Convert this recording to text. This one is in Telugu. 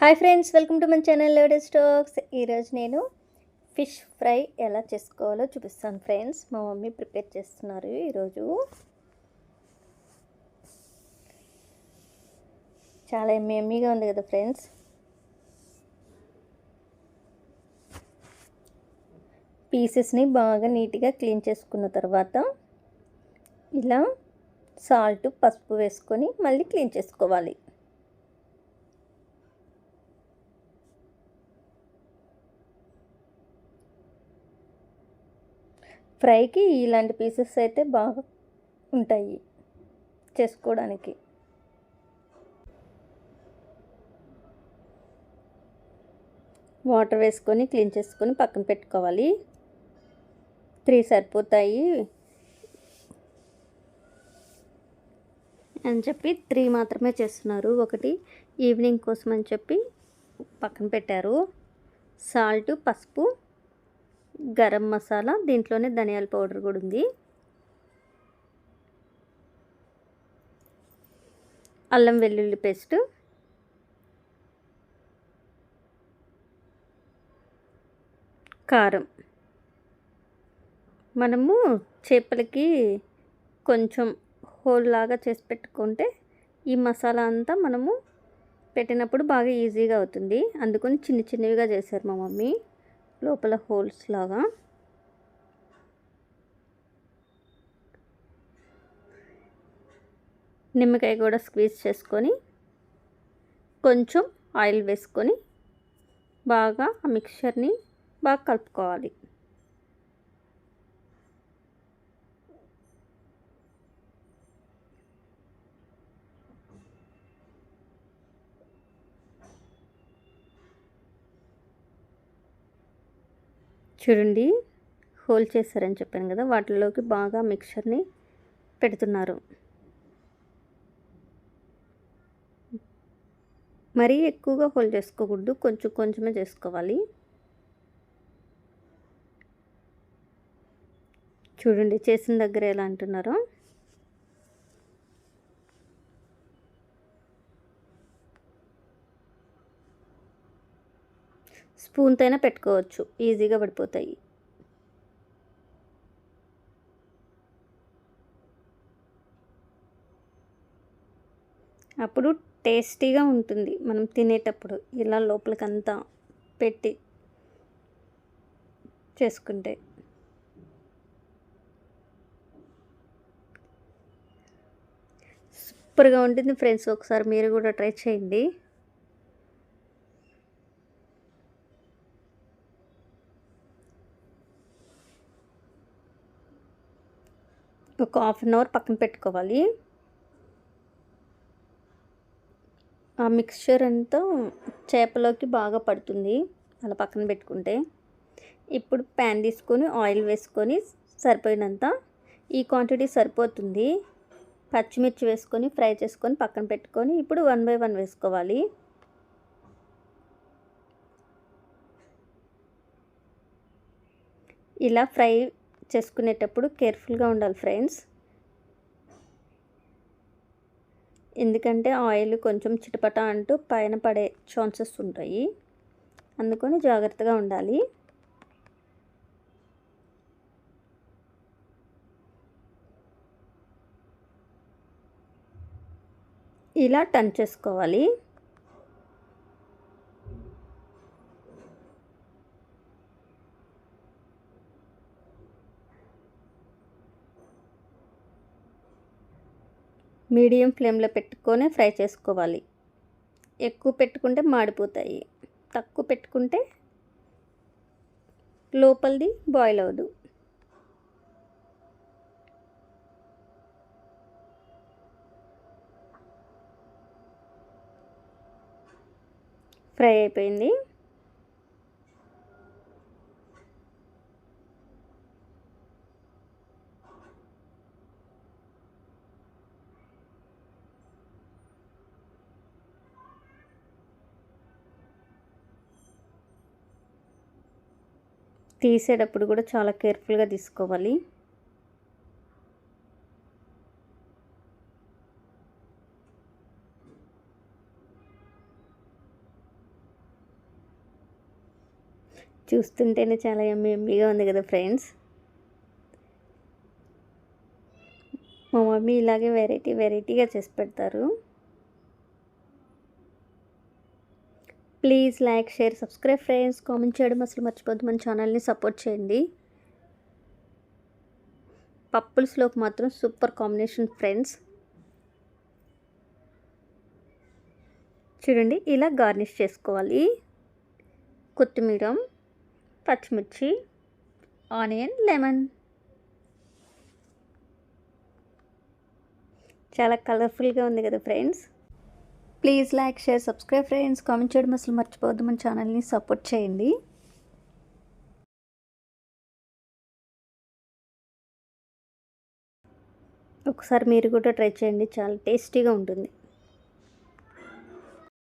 Hi friends, welcome to my channel ladies talks. ఈరోజు నేను ఫిష్ ఫ్రై ఎలా చేసుకోవాలో చూపిస్తాను ఫ్రెండ్స్. మా మమ్మీ ప్రిపేర్ చేస్తున్నారు ఈరోజు. చాలా ఎమ్మీగా ఉంది కదా ఫ్రెండ్స్. పీసెస్ని బాగా నీట్గా క్లీన్ చేసుకున్న తర్వాత ఇలా సాల్ట్, పసుపు వేసుకొని మళ్ళీ క్లీన్ చేసుకోవాలి. ఫ్రైకి ఇలాంటి పీసెస్ అయితే బాగా ఉంటాయి చేసుకోవడానికి. వాటర్ వేసుకొని క్లీన్ చేసుకొని పక్కన పెట్టుకోవాలి. 3 సరిపోతాయి అని చెప్పి 3 మాత్రమే చేస్తున్నారు. ఒకటి ఈవినింగ్ కోసం అని చెప్పి పక్కన పెట్టారు. సాల్ట్, పసుపు, గరం మసాలా, దీంట్లోనే ధనియాల పౌడర్ కూడా ఉంది. అల్లం వెల్లుల్లి పేస్ట్, కారం. మనము చేపలకి కొంచెం హోల్ లాగా చేసి పెట్టుకుంటే ఈ మసాలా అంతా మనము పెట్టినప్పుడు బాగా ఈజీగా అవుతుంది. అందుకని చిన్నవిగా చేశారు మా మమ్మీ, లోపల హోల్స్ లాగా. నిమ్మకాయ కూడా స్క్వీజ్ చేసుకొని కొంచెం ఆయిల్ వేసుకొని బాగా ఆ మిక్చర్ని బాగా కలుపుకోవాలి. చూడండి, హోల్ చేస్తారని చెప్పాను కదా, వాటిలోకి బాగా మిక్చర్ని పెడుతున్నారు. మరీ ఎక్కువగా హోల్ చేసుకోకూడదు, కొంచెం కొంచెమే చేసుకోవాలి. చూడండి చేసిన దగ్గర ఎలా అంటున్నారో. స్పూన్తో అయినా పెట్టుకోవచ్చు, ఈజీగా పడిపోతాయి. అప్పుడు టేస్టీగా ఉంటుంది మనం తినేటప్పుడు, ఇలా లోపలికంతా పెట్టి చేసుకుంటే. సూపర్గా ఉంటుంది ఫ్రెండ్స్, ఒకసారి మీరు కూడా ట్రై చేయండి. ఒక హాఫ్ అన్ అవర్ పక్కన పెట్టుకోవాలి. ఆ మిక్స్చర్ అంతా చేపలోకి బాగా పడుతుంది అలా పక్కన పెట్టుకుంటే. ఇప్పుడు ప్యాన్ తీసుకొని ఆయిల్ వేసుకొని సరిపోయినంత, ఈ క్వాంటిటీ సరిపోతుంది. పచ్చిమిర్చి వేసుకొని ఫ్రై చేసుకొని పక్కన పెట్టుకొని ఇప్పుడు 1 బై 1 వేసుకోవాలి. ఇలా ఫ్రై చేసుకునేటప్పుడు కేర్ఫుల్గా ఉండాలి ఫ్రెండ్స్, ఎందుకంటే ఆయిల్ కొంచెం చిటపట అంటూ పైన పడే ఛాన్సెస్ ఉంటాయి. అందుకని జాగ్రత్తగా ఉండాలి. ఇలా టర్న్ చేసుకోవాలి. మీడియం ఫ్లేమ్లో పెట్టుకొని ఫ్రై చేసుకోవాలి. ఎక్కువ పెట్టుకుంటే మాడిపోతాయి, తక్కువ పెట్టుకుంటే లోపలిది బాయిల్ అవ్వదు. ఫ్రై అయిపోయింది. తీసేటప్పుడు కూడా చాలా కేర్ఫుల్గా తీసుకోవాలి. చూస్తుంటేనే చాలా యమ్మీ యమ్మీగా ఉంది కదా ఫ్రెండ్స్. మా మమ్మీ ఇలాగే వెరైటీగా చేసి పెడతారు. Please like, share, subscribe friends. Comment చేయడం అసలు మర్చిపోద్దు. మన ఛానల్ని సపోర్ట్ చేయండి. పప్పుల్స్లోకి మాత్రం సూపర్ కాంబినేషన్ ఫ్రెండ్స్. చూడండి, ఇలా గార్నిష్ చేసుకోవాలి. కొత్తిమీర, పచ్చిమిర్చి, ఆనియన్, లెమన్. చాలా కలర్ఫుల్గా ఉంది కదా friends. Please like, share, subscribe friends. Comment చేయడం అసలు మర్చిపోవద్దు. మన ఛానల్ని సపోర్ట్ చేయండి. ఒకసారి మీరు కూడా ట్రై చేయండి, చాలా టేస్టీగా ఉంటుంది.